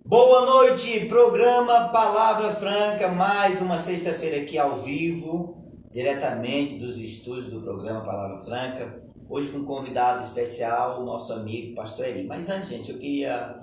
Boa noite, programa Palavra Franca, mais uma sexta-feira aqui ao vivo, diretamente dos estúdios do programa Palavra Franca, hoje com um convidado especial, o nosso amigo Pastor Eli. Mas antes, gente, eu queria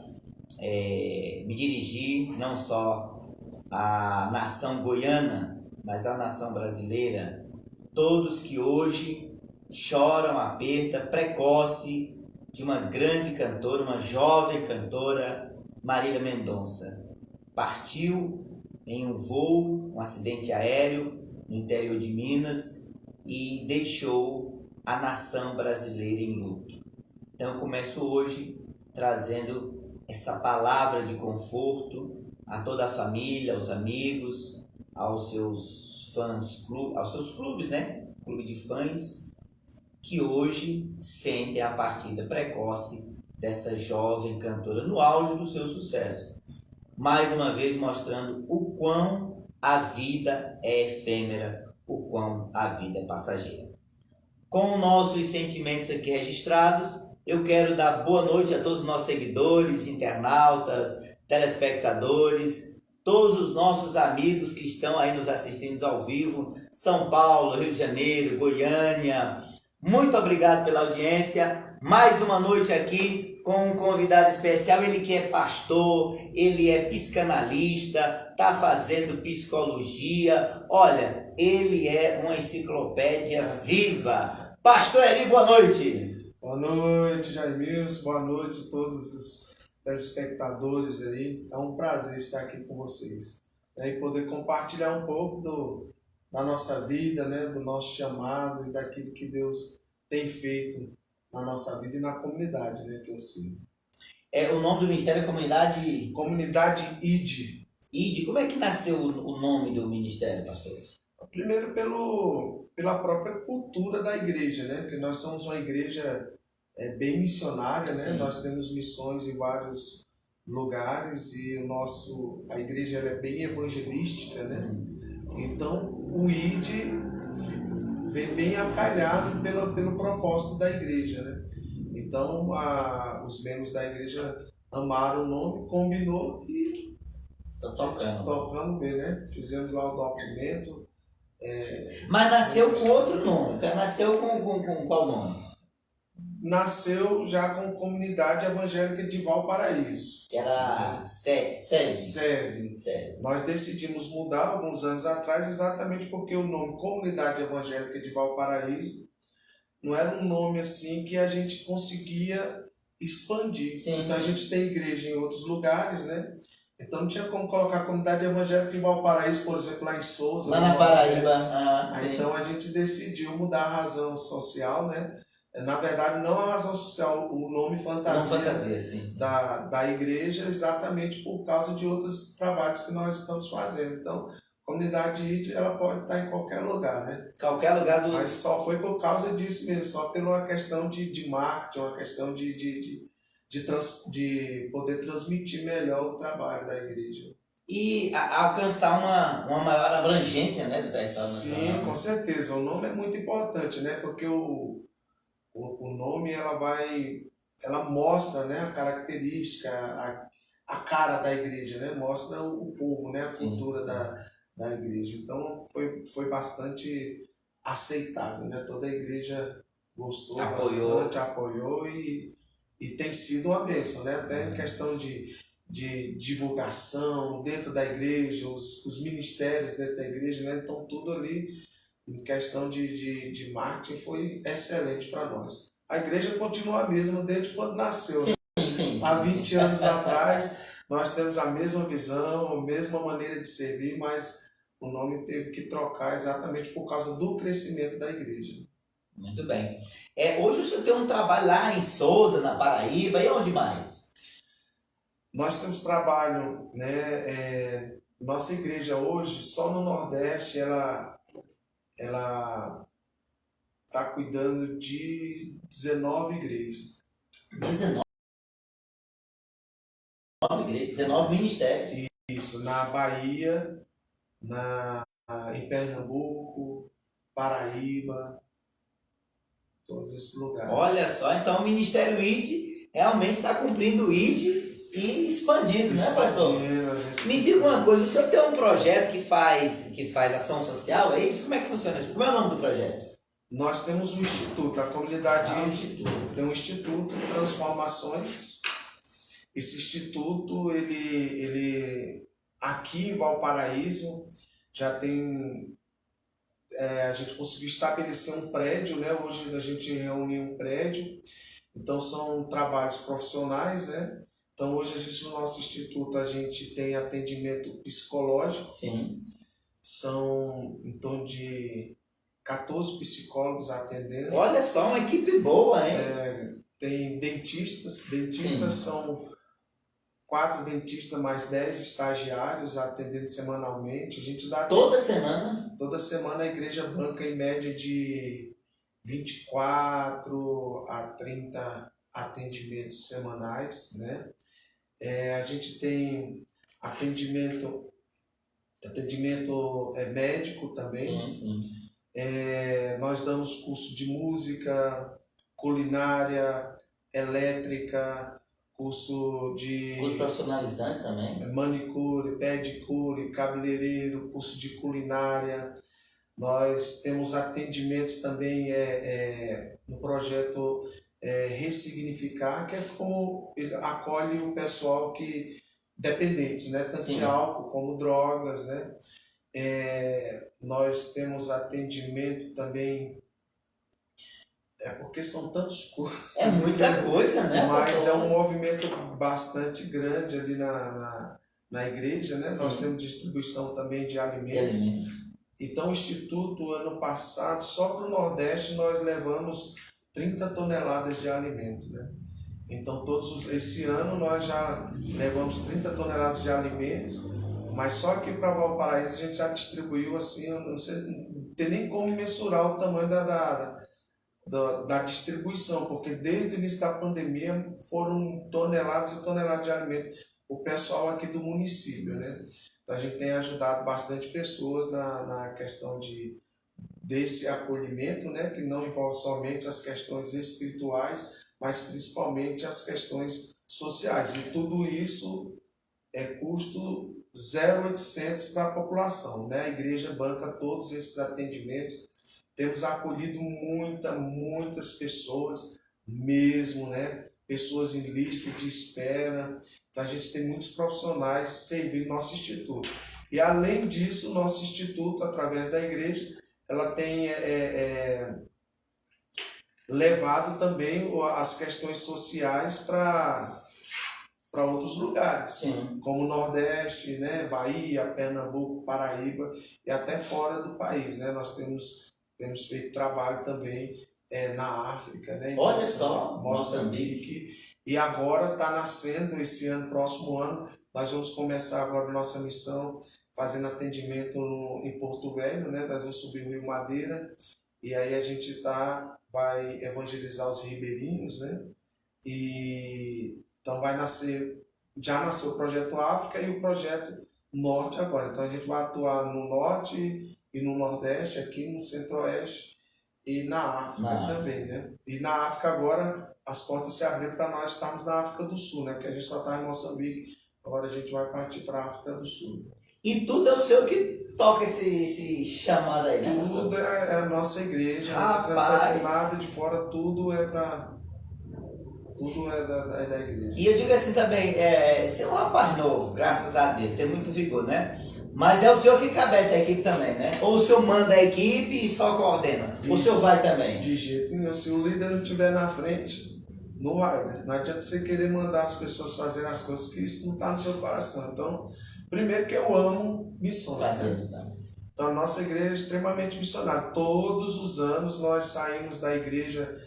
me dirigir não só à nação goiana, mas à nação brasileira, todos que hoje choram a perda precoce de uma grande cantora, uma jovem cantora, Marília Mendonça. Partiu em um voo, um acidente aéreo no interior de Minas e deixou a nação brasileira em luto. Então eu começo hoje trazendo essa palavra de conforto a toda a família, aos amigos, aos seus fãs, aos seus clubes, né? Clube de fãs, que hoje sentem a partida precoce dessa jovem cantora no auge do seu sucesso. Mais uma vez mostrando o quão a vida é efêmera, o quão a vida é passageira. Com nossos sentimentos aqui registrados, eu quero dar boa noite a todos os nossos seguidores, internautas, telespectadores, todos os nossos amigos que estão aí nos assistindo ao vivo, São Paulo, Rio de Janeiro, Goiânia. Muito obrigado pela audiência. Mais uma noite aqui com um convidado especial, ele que é pastor, ele é psicanalista, está fazendo psicologia. Olha, ele é uma enciclopédia viva. Pastor Eli, boa noite. Boa noite, Jairmilson. Boa noite a todos os telespectadores aí. É um prazer estar aqui com vocês, né, e poder compartilhar um pouco da nossa vida, né, do nosso chamado e daquilo que Deus tem feito na nossa vida e na comunidade, né, que eu sigo. O nome do ministério é Comunidade... Comunidade ID. ID, como é que nasceu o nome do ministério, pastor? Primeiro pela própria cultura da igreja, né, que nós somos uma igreja bem missionária, né. Sim. Nós temos missões em vários lugares e a igreja ela é bem evangelística, né. Então o ID vem bem a calhar pelo propósito da igreja, né? Então os membros da igreja amaram o nome, combinou e tocamos ver, né? Fizemos lá o documento. Mas nasceu com outro nome, nasceu com qual nome? Nasceu já com Comunidade Evangélica de Valparaíso. Que era SEV. Nós decidimos mudar alguns anos atrás exatamente porque o nome Comunidade Evangélica de Valparaíso não era um nome assim que a gente conseguia expandir. Sim, então sim. A gente tem igreja em outros lugares, né? Então não tinha como colocar a Comunidade Evangélica de Valparaíso, por exemplo, lá em Souza. Lá na Paraíba. Então a gente decidiu mudar a razão social, né? Na verdade, não a razão social, o nome fantasia, sim. Da igreja, exatamente por causa de outros trabalhos que nós estamos fazendo. Então, a comunidade ID, ela pode estar em qualquer lugar, né? Qualquer lugar do... Mas só foi por causa disso mesmo, só pela questão de marketing, uma questão de poder transmitir melhor o trabalho da igreja. E alcançar uma maior abrangência, né, do território nacional. Sim, com certeza. O nome é muito importante, né? Porque o nome ela mostra, né, a característica, a cara da igreja, né? Mostra o povo, né, a cultura. Sim. Da igreja. Então foi bastante aceitável, né? Toda a igreja gostou, bastante, apoiou e tem sido uma bênção, né? Até em questão de divulgação dentro da igreja, os ministérios dentro da igreja, né? Então tudo ali em questão de marketing foi excelente para nós. A igreja continua a mesma desde quando nasceu. Sim. Há 20 anos atrás, nós temos a mesma visão, a mesma maneira de servir, mas o nome teve que trocar exatamente por causa do crescimento da igreja. Muito bem. Hoje o senhor tem um trabalho lá em Souza, na Paraíba, e onde mais? Nós temos trabalho, né? Nossa igreja hoje, só no Nordeste, ela está cuidando de 19 igrejas. 19 igrejas, 19 ministérios. Isso, na Bahia, em Pernambuco, Paraíba, todos esses lugares. Olha só, então o Ministério ID realmente está cumprindo o ID e expandindo, né, pastor? Expandindo. Me diga uma coisa, o senhor tem um projeto que faz ação social, é isso? Como é que funciona isso? Como é o nome do projeto? Nós temos um instituto, a comunidade instituto. tem um instituto Transformações. Esse instituto, ele aqui em Valparaíso, já tem, a gente conseguiu estabelecer um prédio, né? Hoje a gente reúne um prédio, então são trabalhos profissionais, né? Então hoje a gente, no nosso instituto, a gente tem atendimento psicológico. Sim. São em torno de 14 psicólogos atendendo. Olha só, uma equipe boa, hein? Tem dentistas. Sim. São 4 dentistas mais 10 estagiários atendendo semanalmente. A gente dá toda semana? Toda semana a igreja banca em média de 24 a 30 atendimentos semanais, né? A gente tem atendimento médico também. Sim. Nós damos curso de música, culinária, elétrica, cursos profissionalizantes também. Manicure, pedicure, cabeleireiro, curso de culinária. Nós temos atendimentos também no projeto Ressignificar, que é como ele acolhe o pessoal que dependente, né? Tanto de álcool como drogas, né? Nós temos atendimento também, porque são tantos cursos. É muita coisa, né? Mas é um movimento bastante grande ali na igreja, né? Sim. Nós temos distribuição também de alimentos. Então o Instituto, ano passado, só para o Nordeste, nós levamos 30 toneladas de alimento, né? Então esse ano nós já levamos 30 toneladas de alimento, mas só aqui para Valparaíso a gente já distribuiu assim, não tem nem como mensurar o tamanho da distribuição, porque desde o início da pandemia foram toneladas e toneladas de alimento o pessoal aqui do município, né? Então a gente tem ajudado bastante pessoas na questão desse acolhimento, né? Que não envolve somente as questões espirituais, mas principalmente as questões sociais. E tudo isso é custo 0,800 para a população, né? A igreja banca todos esses atendimentos. Temos acolhido muitas pessoas mesmo, né? Pessoas em lista de espera. Então a gente tem muitos profissionais servindo nosso instituto. E além disso, o nosso instituto, através da igreja, ela tem levado também as questões sociais para outros lugares. Sim. Como o Nordeste, né? Bahia, Pernambuco, Paraíba e até fora do país, né? Nós temos feito trabalho também na África, né? Olha só, Moçambique. E agora está nascendo, esse ano, próximo ano, nós vamos começar agora nossa missão fazendo atendimento em Porto Velho, né? Nós vamos subir o Rio Madeira e aí a gente vai evangelizar os ribeirinhos, né? E então já nasceu o projeto África e o projeto Norte agora. Então a gente vai atuar no Norte e no Nordeste, aqui no Centro-Oeste e na África também, né? E na África agora as portas se abriram para nós estarmos na África do Sul, né? Porque a gente só está em Moçambique, agora a gente vai partir para a África do Sul. E tudo é o senhor que toca esse chamado aí, né? Tudo é a nossa igreja, rapaz, não recebe nada de fora, tudo é da igreja. E eu digo assim também, você é um rapaz novo, graças a Deus, tem muito vigor, né? Mas é o senhor que cabeça a equipe também, né? Ou o senhor manda a equipe e só coordena? Ou o senhor vai também? De jeito nenhum. Se o líder não estiver na frente, não vai, né? Não adianta você querer mandar as pessoas fazerem as coisas que isso não está no seu coração. Então, primeiro que eu amo missões. Fazer missão. Então, a nossa igreja é extremamente missionária. Todos os anos nós saímos da igreja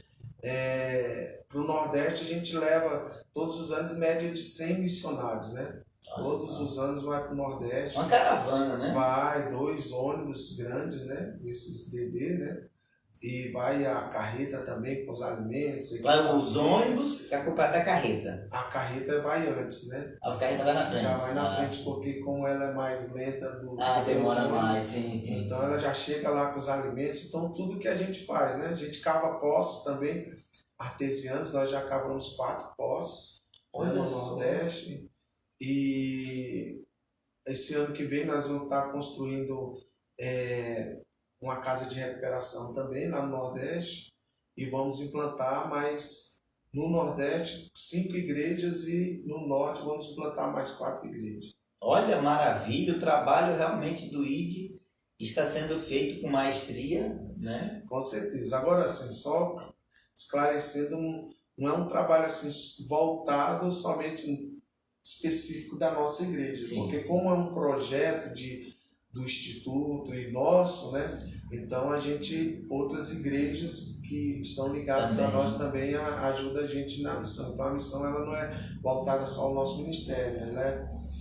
para o Nordeste, a gente leva todos os anos média de 100 missionários, né? Todos os anos vai para o Nordeste. Uma caravana, né? Vai 2 ônibus grandes, né? Desses DD, né? E vai a carreta também com os alimentos. Vai os ônibus, a culpa é da carreta. A carreta vai antes, né? A carreta vai na frente. Já vai na frente, porque como ela é mais lenta demora mais, sim. Então ela já chega lá com os alimentos. Então tudo que a gente faz, né? A gente cava poços também artesianos, nós já cavamos 4 poços. Olha no só. Nordeste. E esse ano que vem nós vamos estar construindo uma casa de recuperação também lá no Nordeste e vamos implantar mais no Nordeste 5 igrejas e no Norte vamos implantar mais 4 igrejas. Olha, maravilha, o trabalho realmente do ID está sendo feito com maestria, né? Com certeza. Agora, assim, só esclarecendo, não é um trabalho assim voltado somente específico da nossa igreja, Sim. porque como é um projeto do Instituto e nosso, né? Então outras igrejas que estão ligadas também. a nós também ajudam a gente na missão. Então a missão ela não é voltada só ao nosso ministério,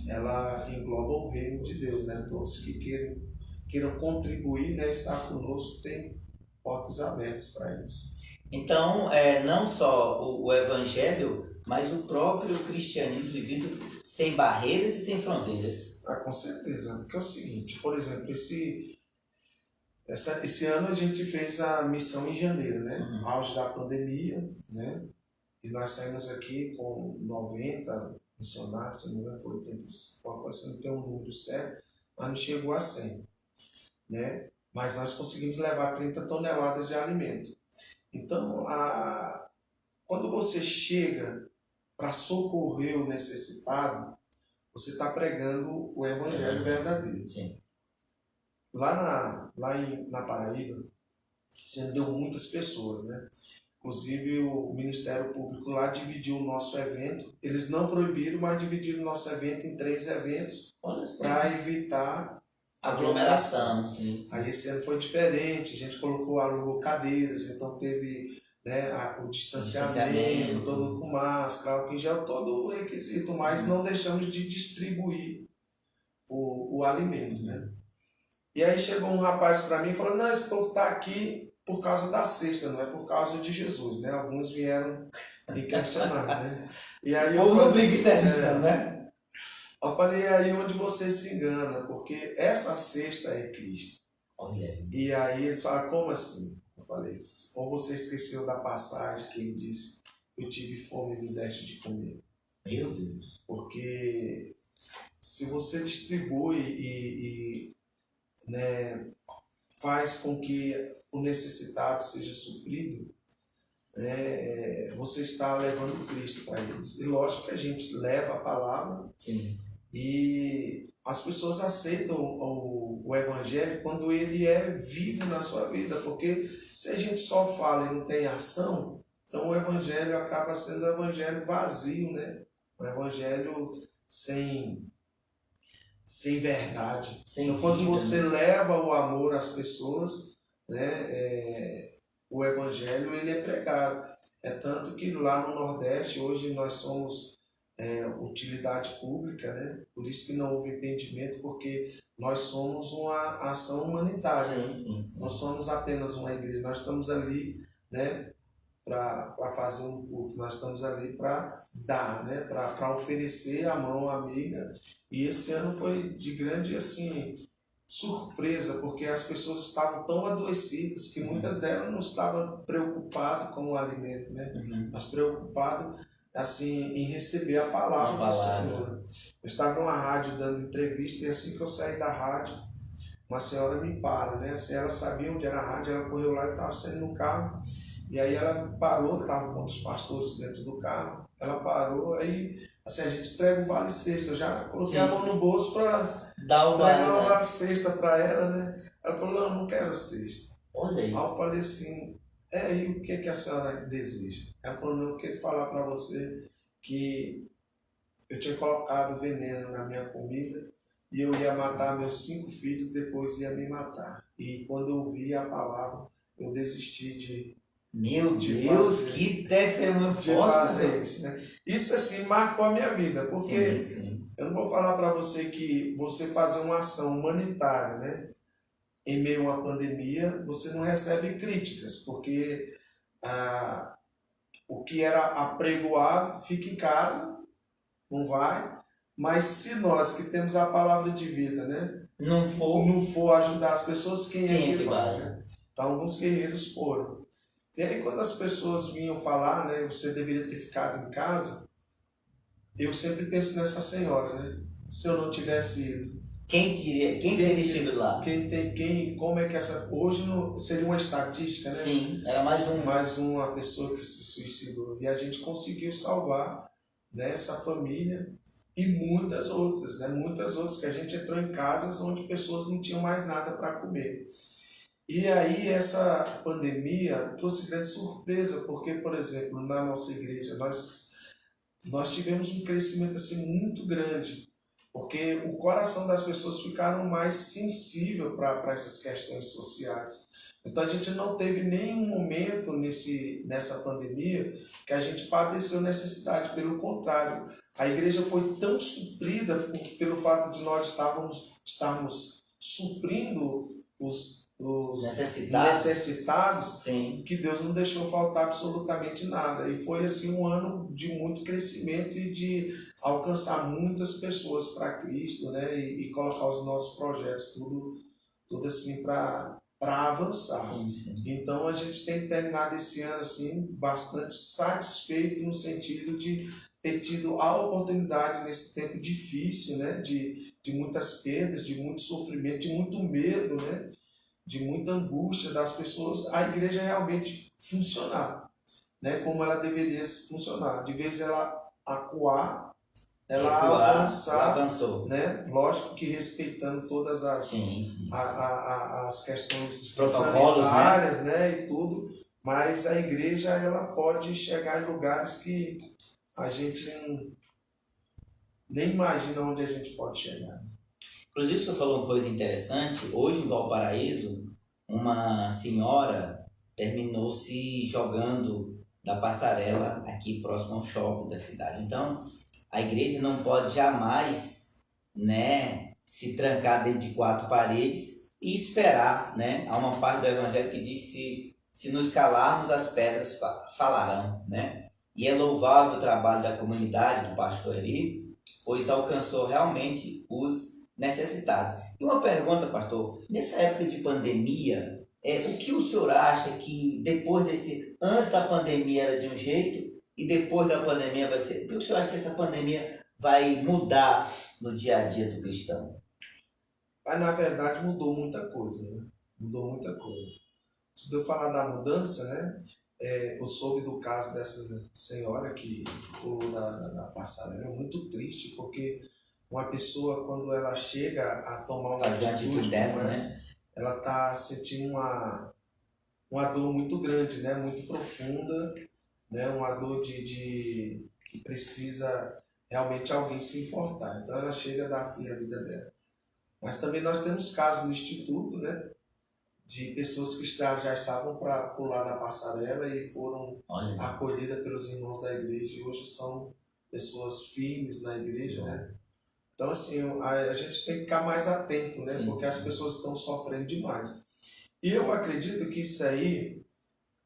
ela engloba o reino de Deus, né? Todos que queiram contribuir, né? Estar conosco, tem portas abertas para isso. Então, não só o evangelho, mas o próprio cristianismo vivido sem barreiras e sem fronteiras. Com certeza, porque é o seguinte, por exemplo, esse ano a gente fez a missão em janeiro, né? Auge da pandemia, né? E nós saímos aqui com 90 missionários, se não me engano foi 85, você não tem um número certo, mas não chegou a 100, né? Mas nós conseguimos levar 30 toneladas de alimento. Então, quando você chega para socorrer o necessitado, você está pregando o evangelho verdadeiro. Sim. Lá na Paraíba, se deu muitas pessoas, né? Inclusive o Ministério Público lá dividiu o nosso evento. Eles não proibiram, mas dividiram o nosso evento em 3 eventos para evitar aglomeração. Sim. Aí esse ano foi diferente, a gente alugou cadeiras, então teve, né, o distanciamento, todo com máscara, álcool em gel, todo o requisito, mas não deixamos de distribuir o alimento, né? E aí chegou um rapaz para mim e falou, não, esse povo está aqui por causa da cesta, não é por causa de Jesus, né? Alguns vieram me questionar, né? E aí o povo não briga em serviço, né? Eu falei, é aí onde você se engana, porque essa cesta é Cristo. Olha. E aí eles falam, como assim? Eu falei, ou você esqueceu da passagem que ele disse, eu tive fome e me deste de comer. Meu Deus. Porque se você distribui e né, faz com que o necessitado seja suprido, você está levando Cristo para eles. E lógico que a gente leva a palavra. Sim. E as pessoas aceitam o evangelho quando ele é vivo na sua vida, porque se a gente só fala e não tem ação, então o evangelho acaba sendo um evangelho vazio, né? Um evangelho sem verdade. Então, quando você leva o amor às pessoas, né, o evangelho ele é pregado. É tanto que lá no Nordeste hoje nós somos utilidade pública, né? Por isso que não houve impedimento, porque nós somos uma ação humanitária. Sim. Não somos apenas uma igreja, nós estamos ali, né, para fazer um culto, nós estamos ali para dar, né, para oferecer a mão amiga. E esse ano foi de grande assim surpresa, porque as pessoas estavam tão adoecidas que muitas delas não estavam preocupadas com o alimento, né? Mas preocupadas assim, em receber a palavra do Senhor. Eu estava em uma rádio dando entrevista e assim que eu saí da rádio, uma senhora me para, né? Assim, ela sabia onde era a rádio, ela correu lá e estava saindo no carro. E aí ela parou, estava com outros pastores dentro do carro. Ela parou, aí assim, a gente entrega o vale sexta. Eu já coloquei a mão no bolso para dar o vale sexta para ela, né? Ela falou, não quero sexta. Olha aí. Aí eu falei assim, e o que a senhora deseja? Ela falou, não, eu quero falar para você que eu tinha colocado veneno na minha comida e eu ia matar meus 5 filhos, depois ia me matar. E quando eu ouvi a palavra, eu desisti de Meu Deus, que testemunho forte, isso, né? Isso assim marcou a minha vida, porque sim. Eu não vou falar para você que você fazer uma ação humanitária, né? Em meio a uma pandemia, você não recebe críticas, porque o que era apregoado fica em casa, não vai. Mas se nós que temos a palavra de vida, né, não for ajudar as pessoas, quem é que vai? Né? Então, alguns guerreiros foram. E aí, quando as pessoas vinham falar, né, você deveria ter ficado em casa, eu sempre penso nessa senhora, né? Se eu não tivesse ido, Quem teria estive lá? como é que essa... Hoje seria uma estatística, né? Sim, era mais um. Mais uma pessoa que se suicidou. E a gente conseguiu salvar, né, essa família e muitas outras, né? Muitas outras que a gente entrou em casas onde pessoas não tinham mais nada para comer. E aí essa pandemia trouxe grande surpresa, porque, por exemplo, na nossa igreja, nós tivemos um crescimento assim muito grande, porque o coração das pessoas ficaram mais sensível para essas questões sociais. Então a gente não teve nenhum momento nessa pandemia que a gente padeceu necessidade, pelo contrário, a igreja foi tão suprida pelo fato de nós estarmos suprindo os necessitados, Sim. que Deus não deixou faltar absolutamente nada. E foi assim um ano de muito crescimento e de alcançar muitas pessoas para Cristo, né? E colocar os nossos projetos tudo assim para avançar. Sim. Então a gente tem terminado esse ano assim bastante satisfeito no sentido de ter tido a oportunidade nesse tempo difícil, né? De muitas perdas, de muito sofrimento, de muito medo, né? De muita angústia das pessoas, a igreja realmente funcionar, né? Como ela deveria funcionar. De vez ela acuar, ela avançar, ela avançou, né? Lógico que respeitando todas as, sim. as questões protocolos, sanitárias, né? E tudo, mas a igreja ela pode chegar em lugares que a gente nem imagina onde a gente pode chegar. Inclusive, você falou uma coisa interessante. Hoje, em Valparaíso, uma senhora terminou se jogando da passarela aqui próximo ao shopping da cidade. Então, a igreja não pode jamais, né, se trancar dentro de 4 paredes e esperar, né? Há uma parte do Evangelho que diz: se nos calarmos, as pedras falarão, né? E é louvável o trabalho da comunidade, do pastor Eri, pois alcançou realmente os necessitados. E uma pergunta, pastor: nessa época de pandemia, o que o senhor acha que antes da pandemia era de um jeito e depois da pandemia vai ser? O que o senhor acha que essa pandemia vai mudar no dia a dia do cristão? Mas na verdade mudou muita coisa, né? Mudou muita coisa. Se eu falar da mudança, né? Eu soube do caso dessa senhora que pulou da passarela, é muito triste, porque uma pessoa, quando ela chega a tomar uma atitude dessa, né? Ela está sentindo uma dor muito grande, né? Muito profunda, né? Uma dor que precisa realmente alguém se importar. Então ela chega a dar fim à vida dela. Mas também nós temos casos no Instituto, né? De pessoas que já estavam para pular da passarela e foram acolhidas pelos irmãos da igreja e hoje são pessoas firmes na igreja, né? Então, assim, a gente tem que ficar mais atento, né? Porque as pessoas estão sofrendo demais. E eu acredito que isso aí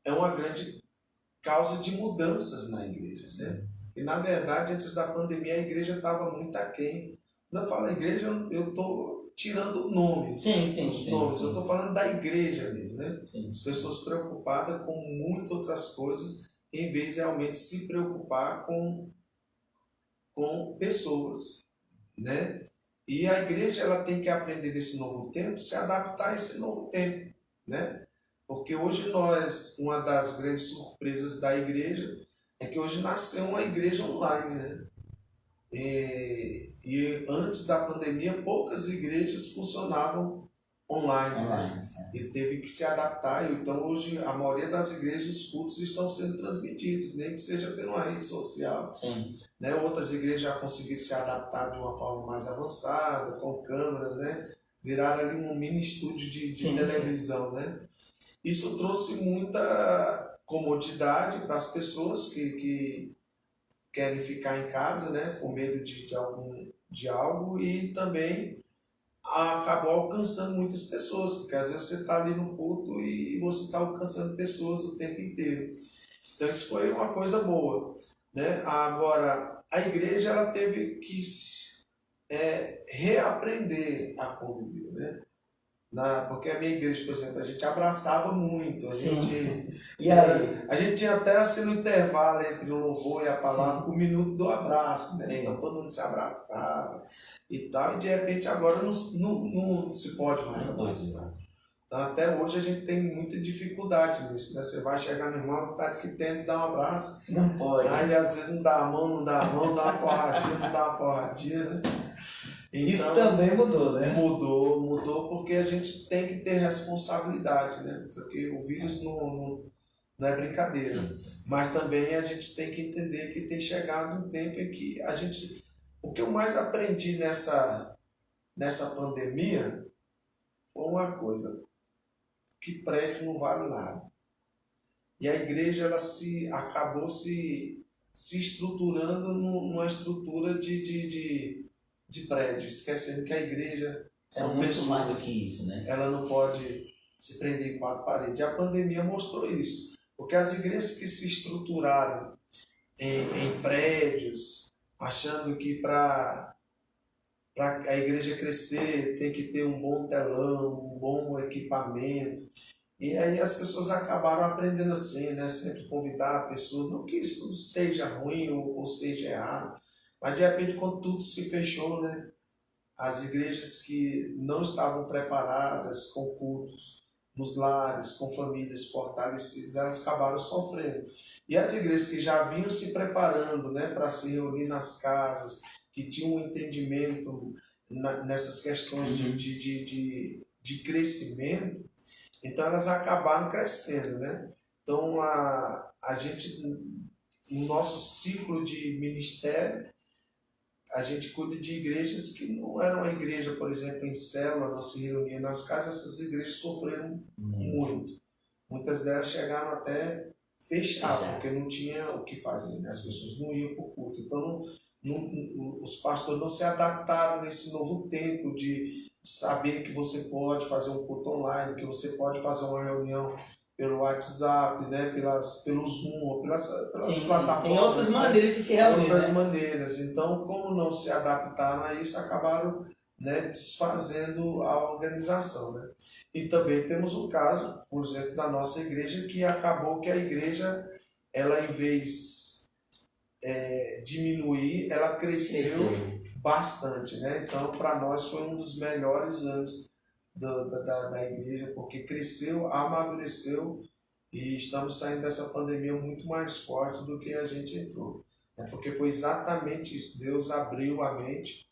é uma grande causa de mudanças na igreja, né? E, na verdade, antes da pandemia, a igreja estava muito aquém. Quando eu falo igreja, eu estou tirando o nome. Os nomes. Eu estou falando da igreja mesmo, né? As pessoas preocupadas com muitas outras coisas, em vez de realmente se preocupar com pessoas, né? E a igreja ela tem que aprender nesse novo tempo, se adaptar a esse novo tempo, né? Porque hoje uma das grandes surpresas da igreja é que hoje nasceu uma igreja online, né? E antes da pandemia, poucas igrejas funcionavam online. Né? E teve que se adaptar. Então, hoje, a maioria das igrejas, os cultos estão sendo transmitidos, nem que seja pela rede social. Né? Outras igrejas já conseguiram se adaptar de uma forma mais avançada, com câmeras, né? Viraram ali um mini estúdio de televisão. Né? Isso trouxe muita comodidade para as pessoas que querem ficar em casa, né, com medo de algo, e também acabou alcançando muitas pessoas, porque às vezes você está ali no culto e você está alcançando pessoas o tempo inteiro. Então isso foi uma coisa boa, né? Agora, a igreja ela teve que reaprender a conviver, né? Porque a minha igreja, por exemplo, a gente abraçava muito. E aí? A gente tinha até assim no intervalo entre o louvor e a palavra, o minuto do abraço, né? Então todo mundo se abraçava e tal, e de repente agora não se pode mais abraçar. Então até hoje a gente tem muita dificuldade nisso, né? Você vai chegar no irmão, vontade que tem de dar um abraço. Não pode. Aí às vezes não dá a mão, dá uma porradinha, não dá uma porradinha, né? Então, isso também mudou, né? Mudou porque a gente tem que ter responsabilidade, né? Porque o vírus não é brincadeira. Sim. Mas também a gente tem que entender que tem chegado um tempo em que a gente... O que eu mais aprendi nessa pandemia foi uma coisa, que prédio não vale nada. E a igreja ela acabou se estruturando numa estrutura de prédio, esquecendo que a igreja são muito pessoas, mais do que isso, né? Ela não pode se prender em quatro paredes. E a pandemia mostrou isso. Porque as igrejas que se estruturaram em prédios, achando que para a igreja crescer tem que ter um bom telão, um bom equipamento. E aí as pessoas acabaram aprendendo assim, né? Sempre convidar a pessoa, não que isso seja ruim ou seja errado, mas de repente quando tudo se fechou, né? As igrejas que não estavam preparadas com cultos nos lares, com famílias fortalecidas, elas acabaram sofrendo. E as igrejas que já vinham se preparando, né, para se reunir nas casas, que tinham um entendimento nessas questões de crescimento, então elas acabaram crescendo, né? Então a gente, no nosso ciclo de ministério, a gente cuida de igrejas que não eram a igreja, por exemplo, em célula, não se reunia nas casas, essas igrejas sofreram muito. Muitas delas chegaram até fechar, porque não tinha o que fazer, né? As pessoas não iam para o culto. Então os pastores não se adaptaram nesse novo tempo de saber que você pode fazer um culto online, que você pode fazer uma reunião pelo WhatsApp, né? pelo Zoom, pelas plataformas. Tem outras maneiras de se reunir. Outras maneiras. Então, como não se adaptaram a isso, acabaram, né, desfazendo a organização. Né? E também temos o caso, por exemplo, da nossa igreja, que acabou que a igreja, ela em vez diminuir, ela cresceu bastante. Né? Então, para nós foi um dos melhores anos da igreja, porque cresceu, amadureceu e estamos saindo dessa pandemia muito mais forte do que a gente entrou. Porque foi exatamente isso, Deus abriu a mente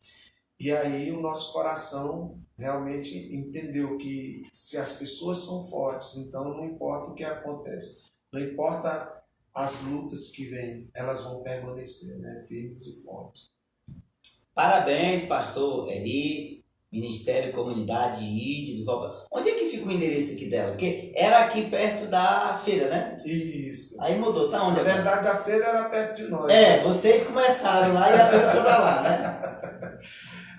e aí o nosso coração realmente entendeu que se as pessoas são fortes, então não importa o que acontece, não importa as lutas que vêm, elas vão permanecer, né, firmes e fortes. Parabéns, pastor Eri, Ministério Comunidade ID do Valparaíso. Onde é que fica o endereço aqui dela? Porque era aqui perto da feira, né? Isso. Aí mudou, tá onde? Na verdade, a feira era perto de nós. Vocês começaram lá e a feira foi pra lá, né?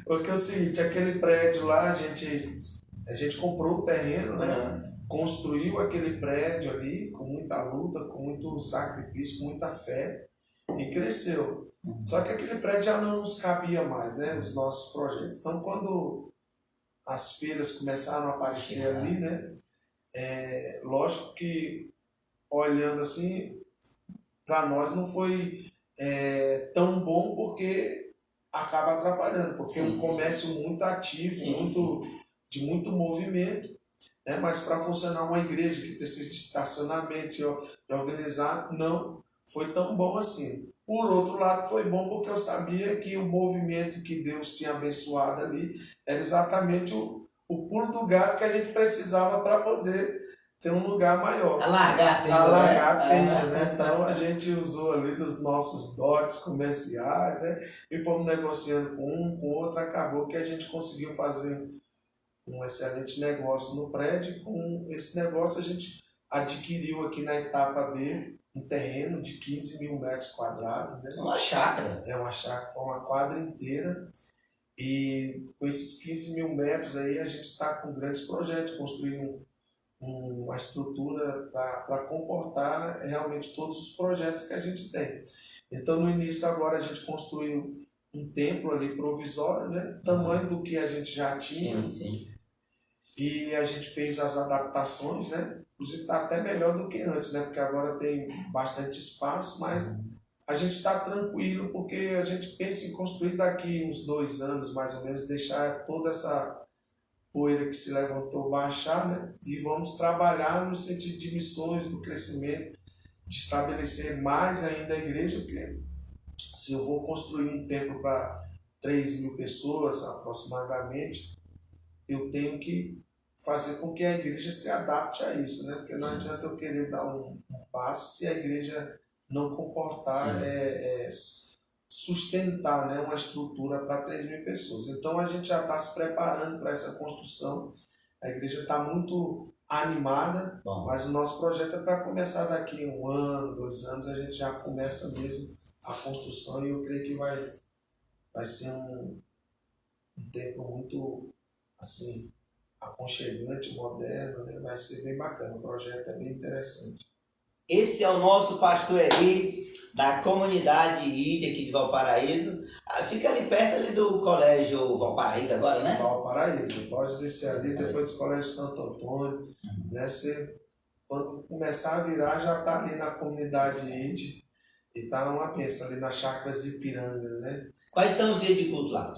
Porque é o seguinte, aquele prédio lá, a gente comprou o terreno, né? Construiu aquele prédio ali com muita luta, com muito sacrifício, com muita fé e cresceu. Só que aquele prédio já não nos cabia mais, né? Os nossos projetos. Então, quando as feiras começaram a aparecer ali, né? Lógico que, olhando assim, para nós não foi tão bom, porque acaba atrapalhando, porque é um comércio muito ativo, de muito movimento, né? Mas para funcionar uma igreja que precisa de estacionamento, de organizar, não foi tão bom assim. Por outro lado, foi bom porque eu sabia que o movimento que Deus tinha abençoado ali era exatamente o pulo do gato que a gente precisava para poder ter um lugar maior. Alargar a tenda, né? Então a gente usou ali dos nossos dotes comerciais, né? E fomos negociando com um, com outro, acabou que a gente conseguiu fazer um excelente negócio no prédio. E com esse negócio a gente adquiriu aqui na etapa B um terreno de 15 mil metros quadrados. Né? Uma chácara. É uma chácara, foi uma quadra inteira. E com esses 15 mil metros aí a gente está com grandes projetos, construindo uma estrutura para comportar realmente todos os projetos que a gente tem. Então no início agora a gente construiu um templo ali provisório, né? Tamanho do que a gente já tinha. Sim. e a gente fez as adaptações, né? Inclusive está até melhor do que antes, né? Porque agora tem bastante espaço, mas a gente está tranquilo porque a gente pensa em construir daqui uns 2 anos, mais ou menos, deixar toda essa poeira que se levantou baixar, né? E vamos trabalhar no sentido de missões, do crescimento, de estabelecer mais ainda a igreja, porque se eu vou construir um templo para 3.000 pessoas aproximadamente, eu tenho que fazer com que a igreja se adapte a isso, né? Porque não adianta eu querer dar um passo se a igreja não comportar, sustentar, né, uma estrutura para 3.000 pessoas. Então a gente já está se preparando para essa construção. A igreja está muito animada, mas o nosso projeto é para começar daqui 1 ano, 2 anos, a gente já começa mesmo a construção e eu creio que vai ser um tempo muito assim, aconchegante, moderno, né? Vai ser bem bacana, o projeto é bem interessante. Esse é o nosso pastor Eli, da comunidade ID aqui de Valparaíso. Fica ali perto ali do colégio Valparaíso agora, né? Valparaíso, pode descer ali, depois do colégio Santo Antônio, né? Você, quando começar a virar, já está ali na comunidade ID e está numa bênção ali nas Chácaras Ipiranga, né? Quais são os dias de culto lá?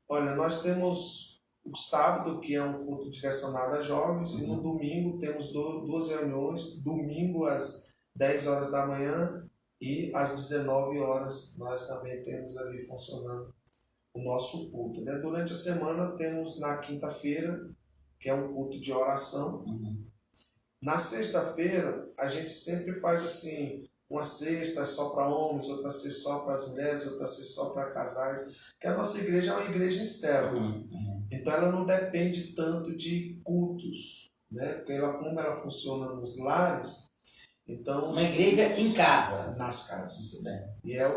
Olha, nós temos o sábado, que é um culto direcionado a jovens, e no domingo temos 2 reuniões, domingo às 10 horas da manhã e às 19 horas nós também temos ali funcionando o nosso culto, né? Durante a semana temos na quinta-feira, que é um culto de oração. Na sexta-feira a gente sempre faz assim, uma sexta só para homens, outra sexta só para as mulheres, outra sexta só para casais, que a nossa igreja é uma igreja em célula. Então ela não depende tanto de cultos, né? Porque como ela funciona nos lares, então... Uma igreja em casa. Nas casas. Muito bem. E é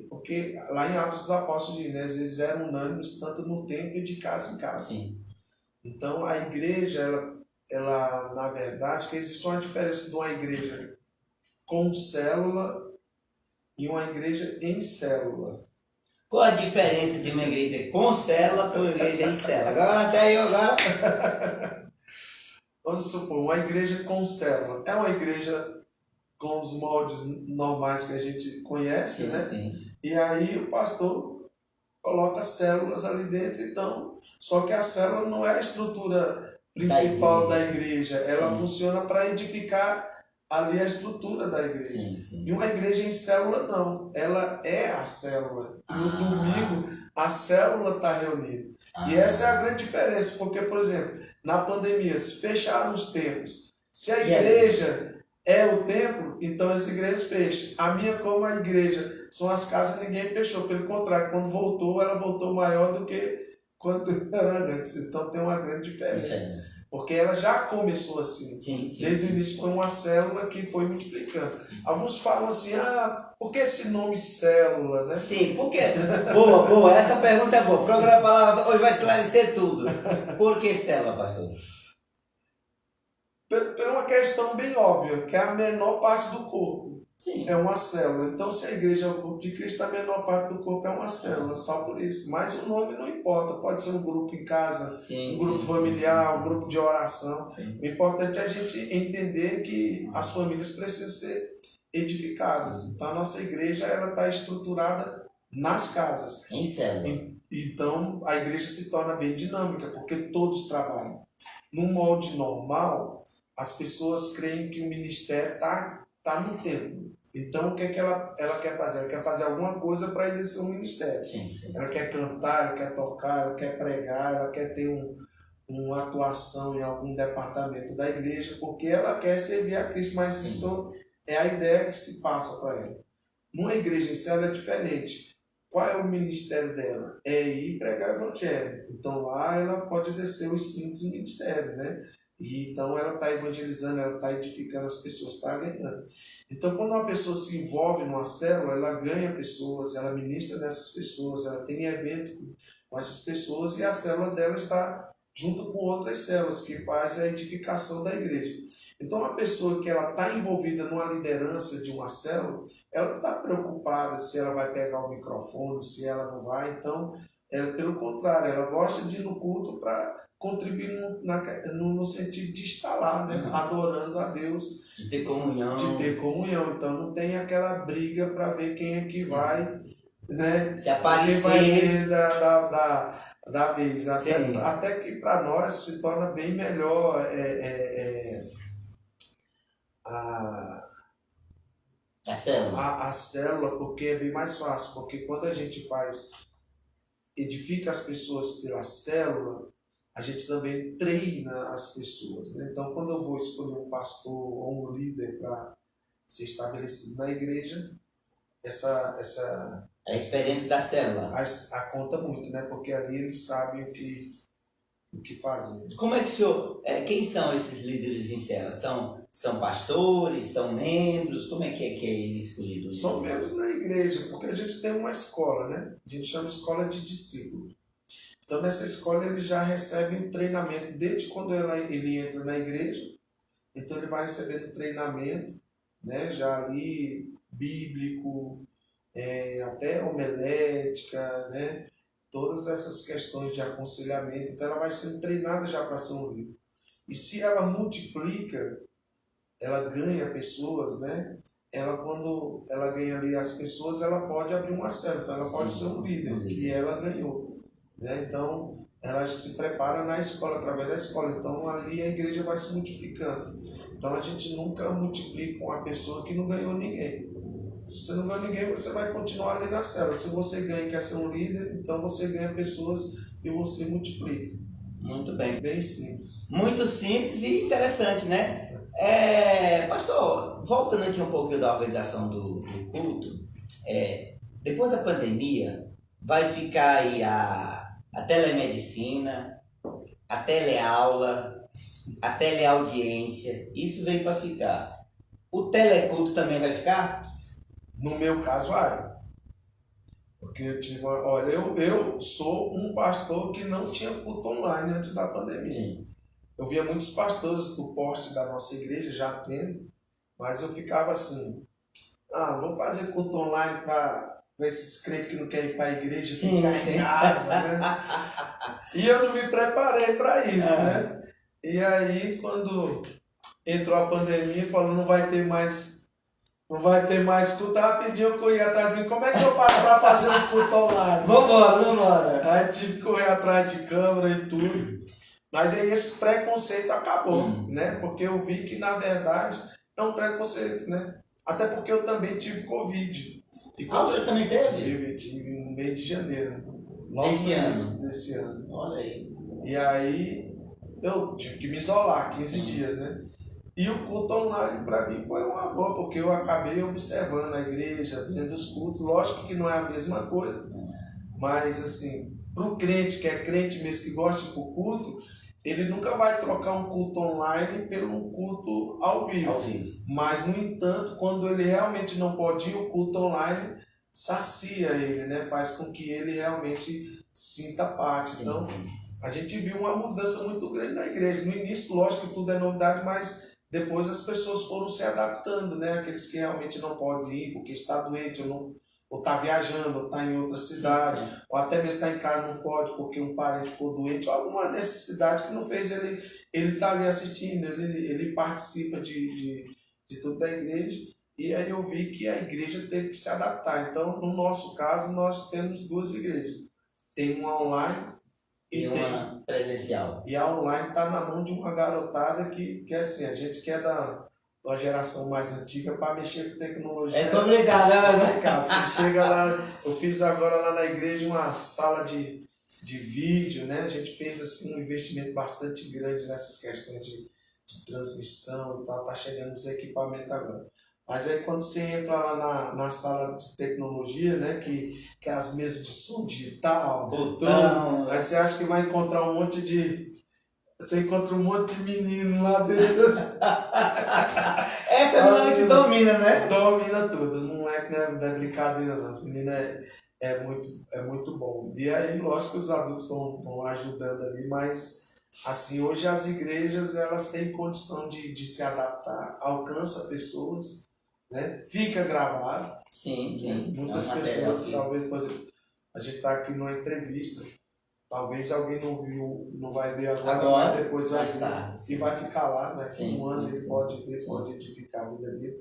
porque lá em Atos dos Apóstolos diz, né? Eles eram unânimes tanto no templo e de casa em casa. Sim. Então a igreja, ela na verdade, que existe uma diferença de uma igreja com célula e uma igreja em célula. Qual a diferença de uma igreja com célula para uma igreja em célula? Agora até eu agora. Vamos supor, uma igreja com célula. É uma igreja com os moldes normais que a gente conhece, Sim, né? sim. E aí o pastor coloca células ali dentro, então, só que a célula não é a estrutura principal da igreja, ela funciona para edificar ali a estrutura da igreja. Sim, sim. E uma igreja em célula não, ela é a célula. No domingo a célula está reunida. E essa é a grande diferença, porque, por exemplo, na pandemia se fecharam os templos. Se a igreja é o templo, então as igrejas fecham. A minha, como a igreja são as casas, ninguém fechou. Pelo contrário, quando voltou, ela voltou maior do que quando era antes. Então tem uma grande diferença. Porque ela já começou assim. Desde o início foi uma célula que foi multiplicando. Alguns falam assim, por que esse nome célula, né? Sim, por quê? Boa, essa pergunta é boa. O programa Palavra hoje vai esclarecer tudo. Por que célula, pastor? Por uma questão bem óbvia, que é a menor parte do corpo. Sim. É uma célula. Então, se a igreja é o corpo de Cristo, a menor parte do corpo é uma célula, só por isso. Mas o nome não importa. Pode ser um grupo em casa, um grupo familiar, um grupo de oração. O importante é a gente entender que as famílias precisam ser edificadas. Então, a nossa igreja está estruturada nas casas. Em célula. Então, a igreja se torna bem dinâmica, porque todos trabalham. No molde normal, as pessoas creem que o ministério está no templo. Então, o que é que ela quer fazer? Ela quer fazer alguma coisa para exercer um ministério. Sim. Ela quer cantar, ela quer tocar, ela quer pregar, ela quer ter uma atuação em algum departamento da igreja, porque ela quer servir a Cristo, mas isso é a ideia que se passa para ela. Numa igreja em célula é diferente. Qual é o ministério dela? É ir pregar o evangelho. Então lá ela pode exercer o ensino do ministério, né? E então ela está evangelizando, ela está edificando as pessoas, está ganhando. Então quando uma pessoa se envolve numa célula, ela ganha pessoas, ela ministra nessas pessoas, ela tem evento com essas pessoas e a célula dela está junto com outras células que faz a edificação da igreja. Então uma pessoa que ela está envolvida numa liderança de uma célula, ela não está preocupada se ela vai pegar o microfone, se ela não vai. Então, pelo contrário, ela gosta de ir no culto para contribuindo no sentido de estar lá, né? Adorando a Deus. De ter comunhão. De ter comunhão. Então não tem aquela briga para ver quem é que vai, né? Se aparecer. Quem vai ser da vez. Até que para nós se torna bem melhor a célula. A célula, porque é bem mais fácil. Porque quando a gente edifica as pessoas pela célula, a gente também treina as pessoas, né? Então, quando eu vou escolher um pastor ou um líder para ser estabelecido na igreja, a experiência da célula conta muito, né? Porque ali eles sabem o que fazer. Como é que o senhor... quem são esses líderes em célula? São pastores? São membros? Como é que é ele escolhido? São membros na igreja, porque a gente tem uma escola, né? A gente chama escola de discípulos. Então, nessa escola, ele já recebe um treinamento desde quando ele entra na igreja. Então, ele vai recebendo treinamento, né? Já ali, bíblico, até homilética, né? Todas essas questões de aconselhamento. Então, ela vai sendo treinada já para ser um líder. E se ela multiplica, ela ganha pessoas, né? Quando ela ganha ali as pessoas, ela pode abrir uma célula. Então, ela pode ser um líder, que ela ganhou. Né? Então, ela se prepara na escola, através da escola. Então, ali a igreja vai se multiplicando. Então, a gente nunca multiplica uma pessoa que não ganhou ninguém. Se você não ganhou ninguém, você vai continuar ali na célula. Se você ganha e quer ser um líder, então você ganha pessoas e você multiplica. Muito bem. Bem simples. Muito simples e interessante, né? Pastor, voltando aqui um pouquinho da organização do culto, depois da pandemia, vai ficar aí a telemedicina, a teleaula, a teleaudiência. Isso veio para ficar. O teleculto também vai ficar? No meu caso, vai. Porque eu sou um pastor que não tinha culto online antes da pandemia. Sim. Eu via muitos pastores do porte da nossa igreja já tendo, mas eu ficava assim, vou fazer culto online para esses crentes que não querem ir para a igreja ficar em casa, né? E eu não me preparei para isso, né? E aí, quando entrou a pandemia, falou, não vai ter mais culto, ela pediu que eu ia atrás de mim, como é que eu faço para fazer um culto online? Vambora! Aí tive que correr atrás de câmera e tudo. Mas aí esse preconceito acabou, né? Porque eu vi que, na verdade, é um preconceito, né? Até porque eu também tive Covid. E você também teve? Tive no mês de janeiro. Desse ano. Olha aí. E aí eu tive que me isolar 15 dias, né? E o culto online para mim foi uma boa, porque eu acabei observando a igreja, vendo os cultos. Lógico que não é a mesma coisa, mas assim, para o crente, que é crente mesmo, que gosta de ir para o culto, ele nunca vai trocar um culto online pelo culto ao vivo. Mas, no entanto, quando ele realmente não pode ir, o culto online sacia ele, né? Faz com que ele realmente sinta parte. Então, a gente viu uma mudança muito grande na igreja. No início, lógico que tudo é novidade, mas depois as pessoas foram se adaptando, né? Aqueles que realmente não podem ir porque está doente ou está viajando, ou está em outra cidade, ou até mesmo está em casa, não pode porque um parente ficou doente, ou alguma necessidade que não fez ele estar ali assistindo, ele participa de tudo da igreja. E aí eu vi que a igreja teve que se adaptar. Então, no nosso caso, nós temos duas igrejas. Tem uma online e uma presencial. E a online está na mão de uma garotada que assim, a gente quer dar uma geração mais antiga para mexer com tecnologia. É complicado, né? Você chega lá, eu fiz agora lá na igreja uma sala de vídeo, né? A gente fez assim um investimento bastante grande nessas questões de transmissão e tal, tá chegando os equipamentos agora. Mas aí quando você entra lá na sala de tecnologia, né, que é as mesas de som digital, botão, aí você acha que vai encontrar um monte de... Você encontra um monte de menino lá dentro. Essa é a menina que domina, né? Domina tudo. Não é brincadeira, não. As meninas é muito bom. E aí, lógico que os adultos vão ajudando ali, mas assim, hoje as igrejas elas têm condição de se adaptar, alcança pessoas, né? Fica gravado. Sim. Né? Muitas pessoas, talvez, por exemplo, a gente está aqui numa entrevista, Talvez alguém não viu, não vai ver agora, Agora, mas depois vai mais ver. tarde. E vai ficar lá, daqui Sim, um ano sim, ele sim. pode ver, pode edificar a vida dele.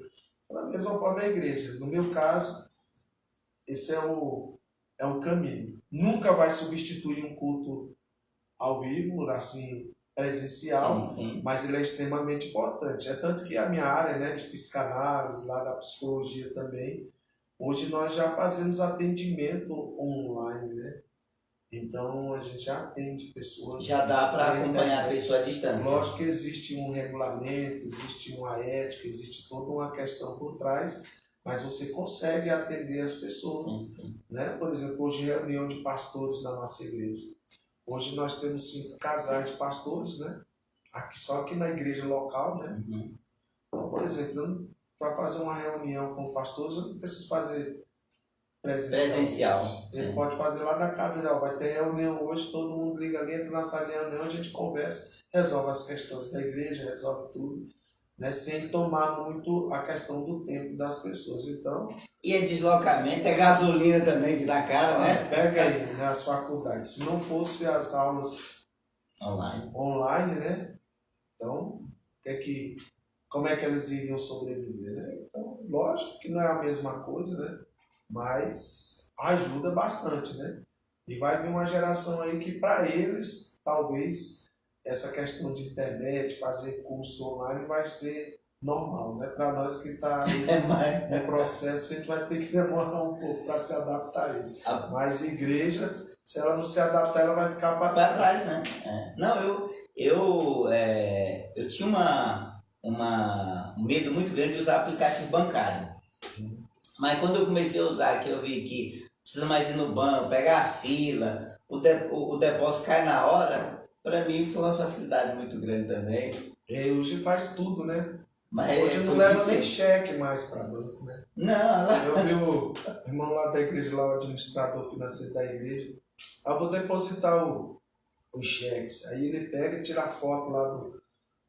Da mesma forma a igreja. No meu caso, esse é o caminho. Nunca vai substituir um culto ao vivo, assim, presencial, Sim, sim. mas ele é extremamente importante. É tanto que a minha área, né, de psicanálise, lá da psicologia também, hoje nós já fazemos atendimento online, né? Então a gente já atende pessoas. Já dá para pela acompanhar a internet. pessoa à distância. Lógico que existe um regulamento, existe uma ética, existe toda uma questão por trás, mas você consegue atender as pessoas. Sim, sim. Né? Por exemplo, hoje reunião de pastores da nossa igreja. Hoje nós temos 5 casais de pastores, né? Só aqui na igreja local, né? Uhum. Então, por exemplo, para fazer uma reunião com pastores, eu não preciso fazer presencial. Ele Sim. pode fazer lá na casa dele. Vai ter reunião hoje, todo mundo liga ali, entra na sala de reunião, a gente conversa, resolve as questões da igreja, resolve tudo, né? Sem tomar muito a questão do tempo das pessoas. Então, E é deslocamento, é gasolina também que dá cara, né? pega aí, né, as faculdades. Se não fosse as aulas online, né? Então, como é que eles iriam sobreviver, né? Então, lógico que não é a mesma coisa, né? Mas ajuda bastante, né? E vai vir uma geração aí que para eles, talvez, essa questão de internet, fazer curso online vai ser normal, né? Para nós que está no processo, a gente vai ter que demorar um pouco para se adaptar a isso. Mas a igreja, se ela não se adaptar, ela vai ficar para trás, né? Não, eu tinha um medo muito grande de usar aplicativo bancário. Mas quando eu comecei a usar, que eu vi que precisa mais ir no banco, pegar a fila, o depósito cai na hora, para mim foi uma facilidade muito grande também. Hoje faz tudo, né? Mas hoje não leva nem cheque mais para banco, né? Não. Eu vi o irmão lá da igreja, lá o administrador financeiro da igreja, vou depositar os cheques. Aí ele pega, tira a foto lá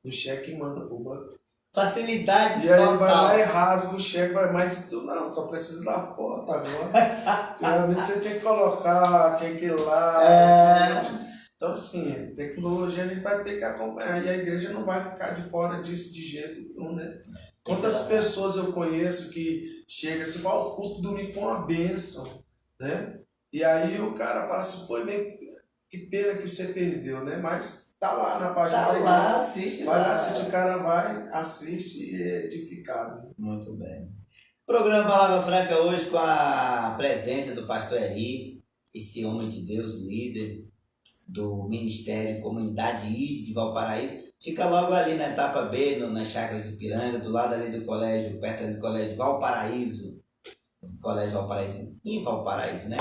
do cheque e manda pro banco. Facilidade e aí vai lá e rasga o cheque, mas tu não, só precisa da foto agora. Geralmente você tinha que colocar, tinha que ir lá. Então, assim, tecnologia a gente vai ter que acompanhar. E a igreja não vai ficar de fora disso de jeito nenhum, né? Quantas pessoas eu conheço que chega assim, o culto domingo foi uma bênção, né? E aí o cara fala assim, foi bem, que pena que você perdeu, né? Mas tá lá na página da igreja. Lá, assiste vai lá. Assiste, o cara vai, assiste e é edificado. Muito bem. Programa Palavra Franca hoje com a presença do pastor Eri, esse homem de Deus, líder do Ministério Comunidade ID de Valparaíso. Fica logo ali na etapa B, nas Chácaras de Ipiranga, do lado ali do colégio, perto do colégio Valparaíso. Colégio Valparaíso, em Valparaíso, né?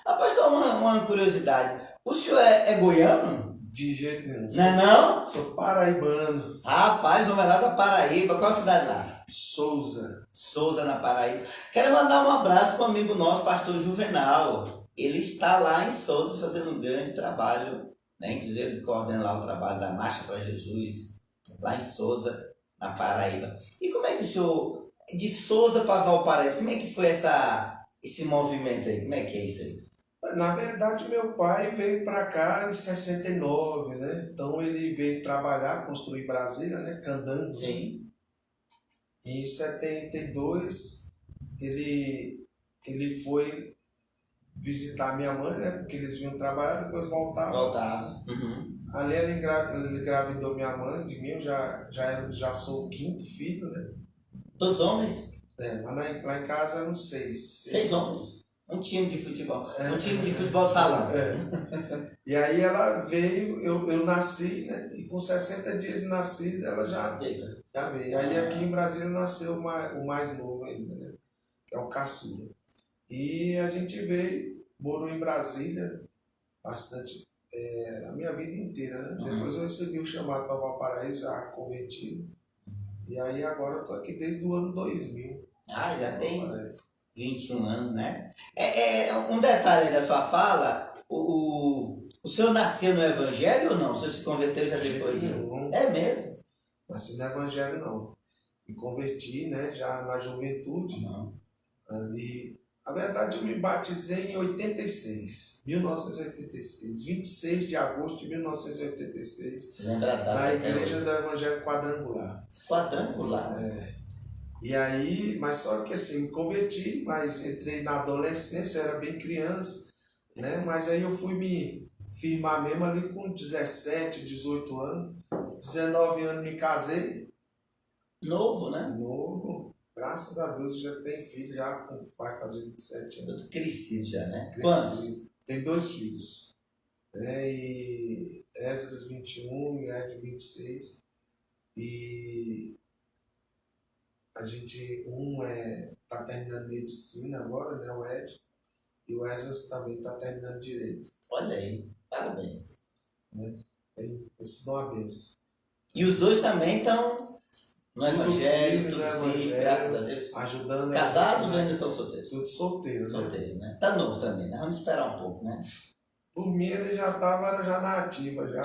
Pastor, uma curiosidade. O senhor é goiano? De jeito nenhum. Não é não? Sou paraibano. Rapaz, vamos lá da Paraíba. Qual cidade lá? Souza, na Paraíba. Quero mandar um abraço para um amigo nosso, pastor Juvenal. Ele está lá em Souza fazendo um grande trabalho, né? Inclusive ele coordena lá o trabalho da Marcha para Jesus, lá em Souza, na Paraíba. E como é que o senhor, de Souza para Valparaíso, como é que foi esse movimento aí? Como é que é isso aí? Na verdade, meu pai veio para cá em 69, né? Então ele veio trabalhar, construir Brasília, né? Candango. Sim. Em 72, ele foi visitar minha mãe, né? Porque eles vinham trabalhar, depois voltavam. Uhum. Ali ele engravidou minha mãe de mim, eu já sou o 5º filho, né? Todos homens? Lá em casa eram 6. 6 homens. Um time de futebol. Um time de futebol salão. E aí ela veio, eu nasci, né? E com 60 dias de nascida ela já veio. Aí aqui em Brasília nasceu o mais novo ainda, né? Que é o caçula. E a gente veio, morou em Brasília bastante, a minha vida inteira, né? Uhum. Depois eu recebi o chamado para Valparaíso, já convertido. E aí agora eu tô aqui desde o ano 2000. Já tem 21 anos, né? Um detalhe da sua fala, o senhor nasceu no Evangelho ou não? O senhor se converteu já depois? Não. É mesmo? Nasci no Evangelho não. Me converti, né? Já na juventude. Uhum. Ali. Na verdade eu me batizei em 86. 1986, 26 de agosto de 1986, Lembra a data na até Igreja hoje. do Evangelho Quadrangular. Quadrangular. E aí, mas só que assim, me converti, mas entrei na adolescência, eu era bem criança, né? Mas aí eu fui me firmar mesmo ali com 17, 18 anos, 19 anos me casei. Novo, né? Novo, graças a Deus já tenho filho, já vai fazer 27 anos. Tudo crescido já, né? Cresci. Quantos? Tem 2 filhos, né? E Esdras 21 e Ed 26. E a gente, tá terminando medicina agora, né, o Ed, e o Esdras também está terminando direito. Olha aí, parabéns. Né? Tem sido uma benção. E os dois também estão no Evangelho, tudo no filho, graças a Deus. Ajudando. Casados ou ainda estão solteiros? Tudo solteiro, Solteiro, né? Tá novo também, né? Vamos esperar um pouco, né? Por mim ele já estava já na ativa, já.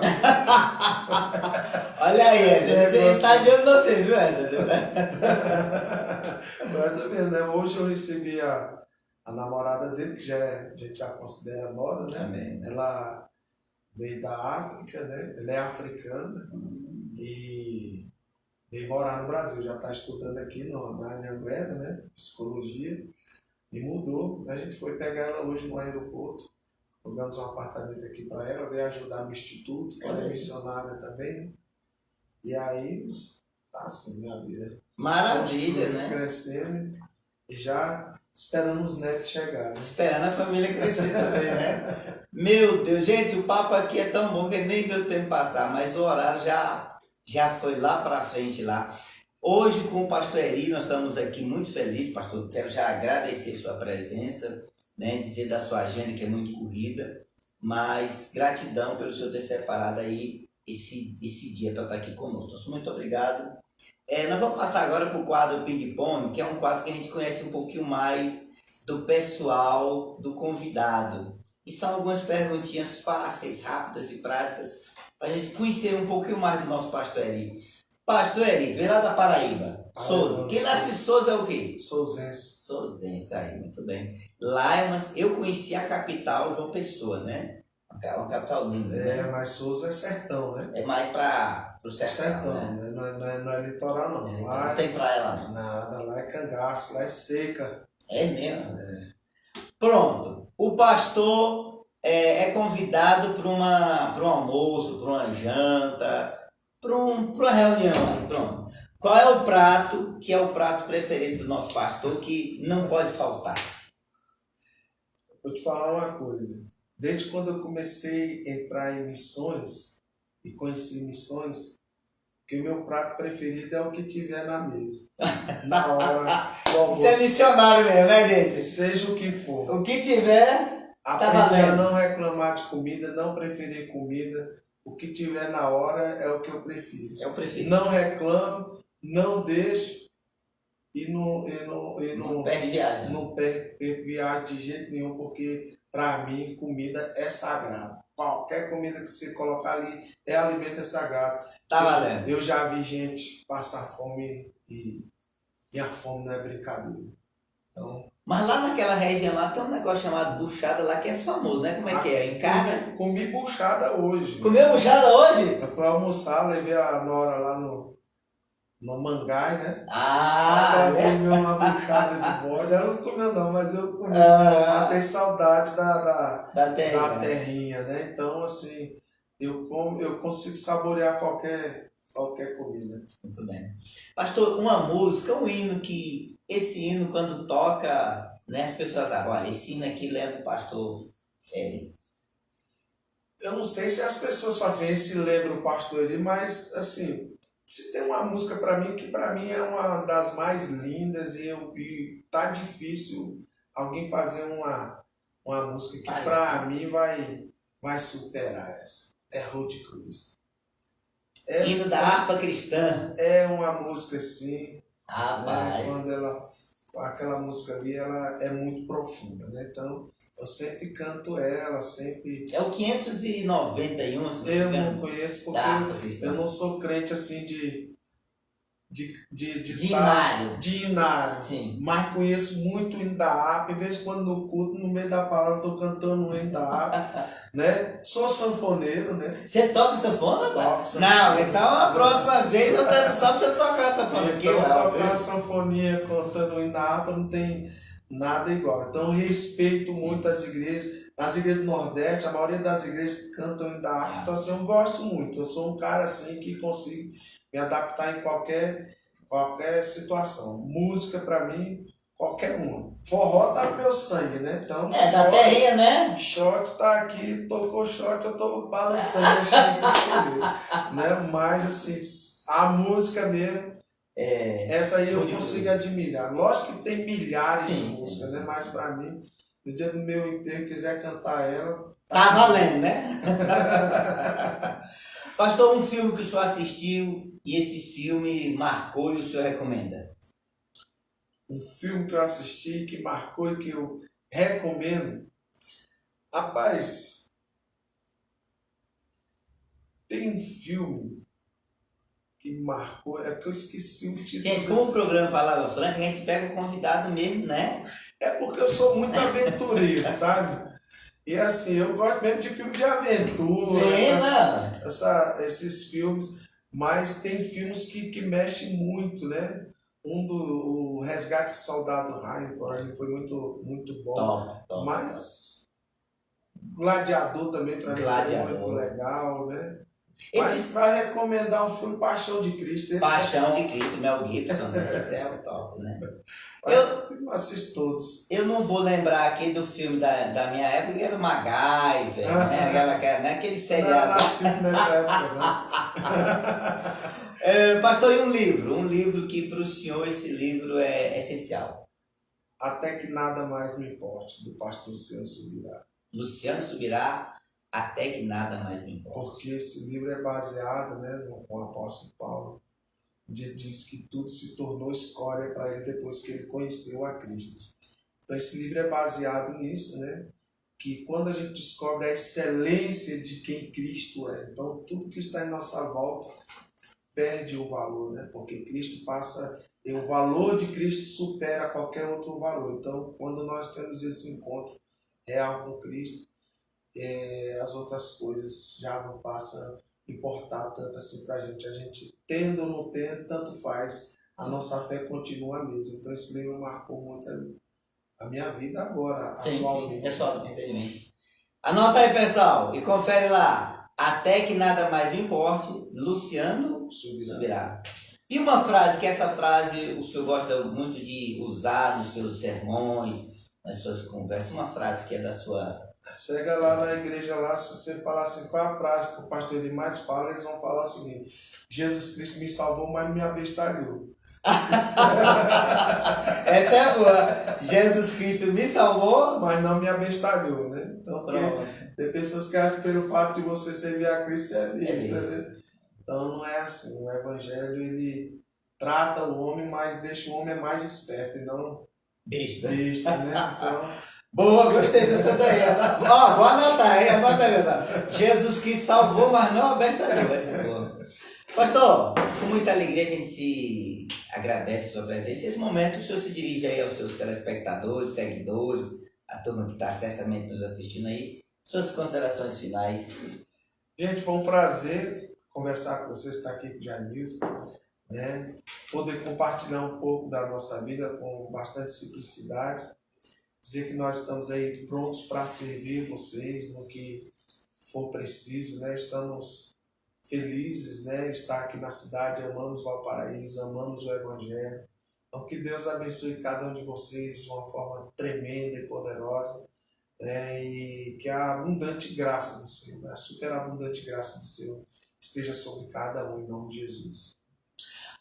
Olha aí, ele está de olho em você, viu, Éder? Mais ou menos, né? Hoje eu recebi a namorada dele, que a gente já considera nora, né? Amém. Ela veio da África, né? Ela é africana e veio morar no Brasil, já está estudando aqui na Anhanguera, né? Psicologia, e mudou. A gente foi pegar ela hoje no aeroporto, alugamos um apartamento aqui para ela, veio ajudar no instituto, que ela é missionária também, né? E aí, tá assim, minha vida. Maravilha, né? Crescendo e já esperando os netos chegarem. Esperando a família crescer também, né? Meu Deus, gente, o papo aqui é tão bom que nem vê o tempo passar, mas o horário já foi lá para frente lá. Hoje com o pastor Eri, nós estamos aqui muito felizes, pastor. Quero já agradecer sua presença, né? Dizer da sua agenda que é muito corrida, mas gratidão pelo senhor ter separado aí esse dia para estar aqui conosco. Nosso muito obrigado. Nós vamos passar agora para o quadro Ping Pong, que é um quadro que a gente conhece um pouquinho mais do pessoal, do convidado. E são algumas perguntinhas fáceis, rápidas e práticas para a gente conhecer um pouquinho mais do nosso pastor Eri. Pastor Eri, vem lá da Paraíba, Souza. Quem nasce em Souza é o quê? Souzense. Souzense, aí, muito bem. Lá eu conheci a capital, João Pessoa, né? Uma capital linda, né? Mas Souza é sertão, né? É mais para o sertão, né? Não é litoral, não. Lá não tem praia lá, não. Nada, lá é cangaço, lá é seca. É mesmo? Pronto. O pastor é convidado para um almoço, para uma janta, para uma reunião aí, pronto. Qual é o prato que é o prato preferido do nosso pastor que não pode faltar? Vou te falar uma coisa. Desde quando eu comecei a entrar em missões e conheci missões, que o meu prato preferido é o que tiver na mesa. Na hora do almoço. Isso é missionário mesmo, né, gente? Seja o que for. O que tiver, tá valendo. A não reclamar de comida, não preferir comida. O que tiver na hora é o que eu prefiro. É o preferido. Não reclamo, não deixo e não perde viagem. Não perco viagem de jeito nenhum, porque para mim comida é sagrado. Qualquer comida que você colocar ali é alimento, é sagrado. Tá valendo. Eu já vi gente passar fome e a fome não é brincadeira. Então, mas lá naquela região lá tem um negócio chamado buchada lá que é famoso, né? Como é que é? Encarna? Comi buchada hoje. Comeu buchada hoje? Eu fui almoçar, levei a Nora lá no Mangai, né? Ela comeu uma buchada de bode. Ela não comeu não, mas eu comi. Ela tem saudade da terrinha, né? Então, assim, eu consigo saborear qualquer comida. Muito bem. Pastor, uma música, um hino que... Esse hino, quando toca, né, as pessoas falam, esse hino aqui lembra o pastor Eri. Eu não sei se as pessoas fazem esse lembra o pastor Eri, mas, assim, se tem uma música para mim, que para mim é uma das mais lindas e tá difícil alguém fazer uma música que para mim vai superar essa. É Rude Cruz. Hino da harpa cristã. É uma música assim. Rapaz. Quando aquela música ali, ela é muito profunda, né? Então, eu sempre canto ela, sempre... É o 591, se eu não conheço, porque eu não sou crente, assim, de de Inário. De Inário. Sim. Mas conheço muito o hino da harpa. Em vez de quando no culto, no meio da palavra, eu estou cantando o hino da harpa. Né? Sou sanfoneiro, né? Você toca sanfona, pai? Toco sanfona. Não, então a próxima vez eu tento só pra você tocar sanfona aqui. Então, tocar a sanfoninha cantando o hino da harpa não tem nada igual. Então, eu respeito muito as igrejas. Nas igrejas do Nordeste, a maioria das igrejas cantam o hino da harpa. Então, assim, eu gosto muito. Eu sou um cara, assim, que consigo me adaptar em qualquer situação. Música, pra mim, qualquer uma. Forró tá no meu sangue, né? Então, da terrinha, né? Shot tá aqui, tocou shot, eu tô balançando, deixando de escolher, né? Mas, assim, a música mesmo, essa aí eu consigo admirar. Lógico que tem milhares de músicas, né? Mas pra mim, no dia do meu enterro, quiser cantar ela... Tá valendo, né? Pastor, um filme que o senhor assistiu e esse filme marcou e o senhor recomenda? Um filme que eu assisti, que marcou e que eu recomendo. Rapaz, tem um filme que marcou, é que eu esqueci o título. Gente, como o programa Palavra Franca, a gente pega o convidado mesmo, né? É porque eu sou muito aventureiro, sabe? E assim, eu gosto mesmo de filme de aventura, esses filmes, mas tem filmes que mexem muito, né? O Resgate do Soldado Ryan foi muito, muito bom. Top. Mas Gladiador também para mim foi muito legal, né? Mas para recomendar um filme, Paixão de Cristo. Paixão de Cristo, Mel Gibson, né? Esse é o top, né? Eu assisto todos. Eu não vou lembrar aqui do filme da minha época, que era o MacGyver, né? Aquele seriado. Não nasci nessa época, não. Pastor, e um livro que para o senhor esse livro é essencial? Até que Nada Mais Me Importe, do pastor Luciano Subirá. Luciano Subirá, Até que Nada Mais Me Importe. Porque esse livro é baseado, né, no apóstolo Paulo, onde diz que tudo se tornou escória para ele depois que ele conheceu a Cristo. Então esse livro é baseado nisso, né? Que quando a gente descobre a excelência de quem Cristo é, então tudo que está em nossa volta perde o valor, né? Porque Cristo o valor de Cristo supera qualquer outro valor. Então, quando nós temos esse encontro real com Cristo, as outras coisas já não passam a importar tanto assim pra gente. A gente, tendo ou não tendo, tanto faz. A nossa fé continua a mesma. Então, esse livro marcou muito a minha vida agora, atualmente. Sim, é só, recentemente. Anota aí, pessoal, e confere lá. Até que Nada Mais Me Importe, Luciano Subirá. E uma frase, que essa frase o senhor gosta muito de usar nos seus sermões, nas suas conversas, uma frase que é da sua... Chega lá na igreja, lá, se você falar assim, qual é a frase que o pastor ele mais fala, eles vão falar o seguinte: Jesus Cristo me salvou, mas me abestalhou. Essa é boa. Jesus Cristo me salvou, mas não me abestalhou, né? Então, tem pessoas que acham que pelo fato de você servir a Cristo, você é besta, né? Então, não é assim. O Evangelho, ele trata o homem, mas deixa o homem mais esperto e não besta, né? Então... Boa, gostei dessa daí. Ó, vou anotar aí, anota aí, pessoal. Jesus Cristo salvou, mas não abestalhou. Vai ser boa. Pastor, com muita alegria a gente se agradece a sua presença. Nesse momento, o senhor se dirige aí aos seus telespectadores, seguidores, a turma que está certamente nos assistindo aí. Suas considerações finais. Gente, foi um prazer conversar com vocês, estar aqui com o Jailson, né? Poder compartilhar um pouco da nossa vida com bastante simplicidade. Dizer que nós estamos aí prontos para servir vocês no que for preciso, né? Estamos felizes, né? Estar aqui na cidade, amamos Valparaíso, amamos o Evangelho. Então, que Deus abençoe cada um de vocês de uma forma tremenda e poderosa, né? E que a abundante graça do Senhor, a superabundante graça do Senhor esteja sobre cada um, em nome de Jesus.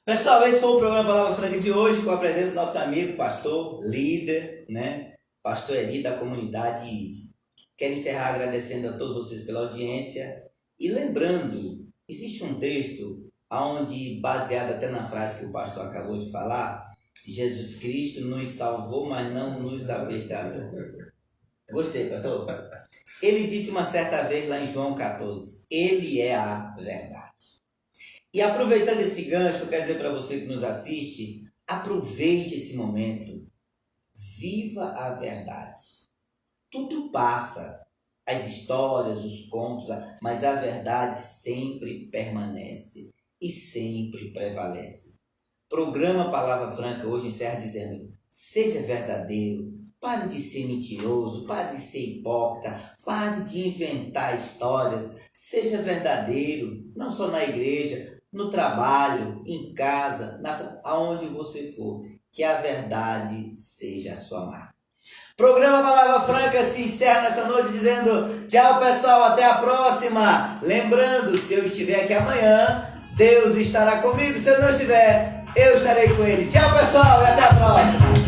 Pessoal, esse foi o programa Palavra Franca de hoje, com a presença do nosso amigo, pastor, líder, né? Pastor Eri, da comunidade ID. Quero encerrar agradecendo a todos vocês pela audiência e lembrando, existe um texto onde, baseado até na frase que o pastor acabou de falar, Jesus Cristo nos salvou, mas não nos abestalhou. Gostei, pastor? Ele disse uma certa vez lá em João 14, Ele é a verdade. E aproveitando esse gancho, eu quero dizer para você que nos assiste, aproveite esse momento. Viva a verdade. Tudo passa, as histórias, os contos, mas a verdade sempre permanece e sempre prevalece. Programa Palavra Franca hoje encerra dizendo: seja verdadeiro, pare de ser mentiroso, pare de ser hipócrita, pare de inventar histórias, seja verdadeiro, não só na igreja, no trabalho, em casa, aonde você for, que a verdade seja a sua marca. Programa Palavra Franca se encerra nessa noite dizendo tchau, pessoal, até a próxima. Lembrando, se eu estiver aqui amanhã, Deus estará comigo. Se eu não estiver, eu estarei com ele. Tchau, pessoal, e até a próxima.